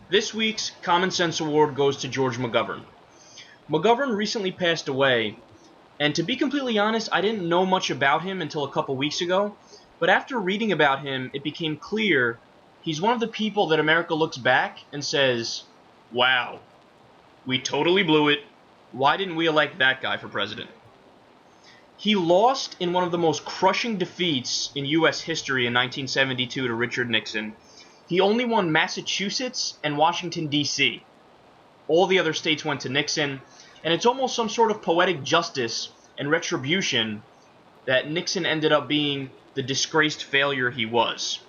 This week's Common Sense Award goes to George McGovern. McGovern recently passed away, and to be completely honest, I didn't know much about him until a couple weeks ago, but after reading about him, it became clear he's one of the people that America looks back and says, wow, we totally blew it. Why didn't we elect that guy for president? He lost in one of the most crushing defeats in U.S. history in 1972 to Richard Nixon. He only won Massachusetts and Washington, D.C. All the other states went to Nixon, and it's almost some sort of poetic justice and retribution that Nixon ended up being the disgraced failure he was.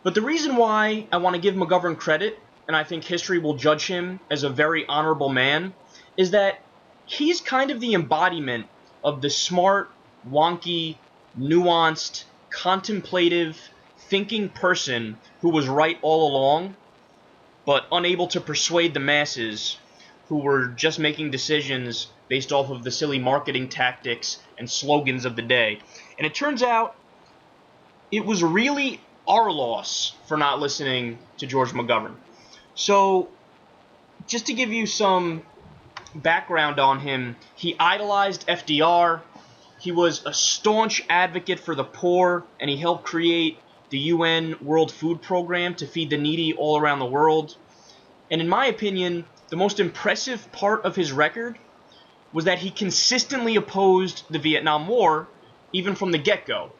But the reason why I want to give McGovern credit, and I think history will judge him as a very honorable man, is that he's kind of the embodiment of the smart, wonky, nuanced, contemplative, thinking person who was right all along, but unable to persuade the masses who were just making decisions based off of the silly marketing tactics and slogans of the day. And it turns out it was really our loss for not listening to George McGovern. So, just to give you some background on him, he idolized FDR, he was a staunch advocate for the poor, and he helped create the UN World Food Program to feed the needy all around the world. And in my opinion, the most impressive part of his record was that he consistently opposed the Vietnam War, even from the get-go.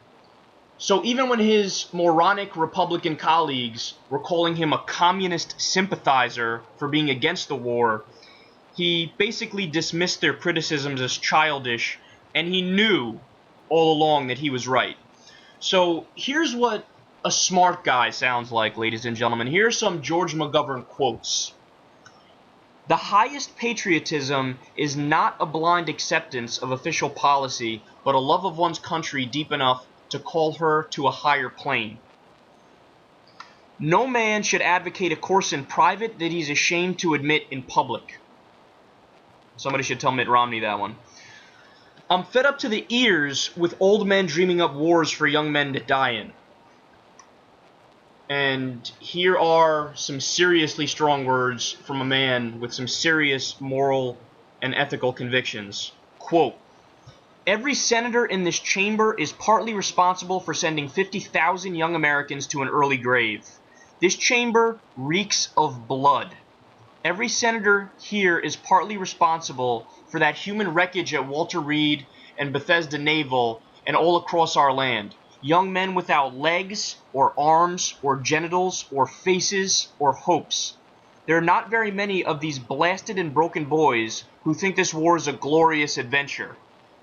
So even when his moronic Republican colleagues were calling him a communist sympathizer for being against the war, he basically dismissed their criticisms as childish, and he knew all along that he was right. So here's what a smart guy sounds like, ladies and gentlemen. Here's some George McGovern quotes. The highest patriotism is not a blind acceptance of official policy, but a love of one's country deep enough to call her to a higher plane. No man should advocate a course in private that he's ashamed to admit in public. Somebody should tell Mitt Romney that one. I'm fed up to the ears with old men dreaming up wars for young men to die in. And here are some seriously strong words from a man with some serious moral and ethical convictions. Quote, every senator in this chamber is partly responsible for sending 50,000 young Americans to an early grave. This chamber reeks of blood. Every senator here is partly responsible for that human wreckage at Walter Reed and Bethesda Naval and all across our land. Young men without legs, or arms, or genitals, or faces, or hopes. There are not very many of these blasted and broken boys who think this war is a glorious adventure.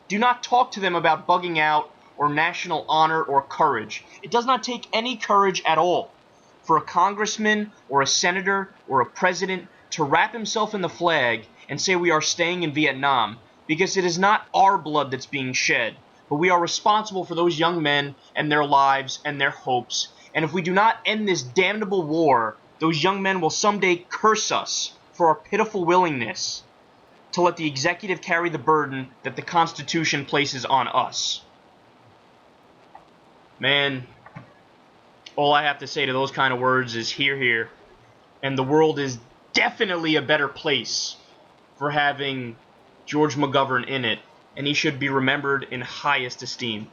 Do not talk to them about bugging out, or national honor, or courage. It does not take any courage at all for a congressman, or a senator, or a president to wrap himself in the flag and say we are staying in Vietnam, because it is not our blood that's being shed, but we are responsible for those young men and their lives and their hopes, and if we do not end this damnable war, those young men will someday curse us for our pitiful willingness to let the executive carry the burden that the Constitution places on us. Man, all I have to say to those kind of words is hear, hear. And the world is definitely a better place for having George McGovern in it, and he should be remembered in highest esteem.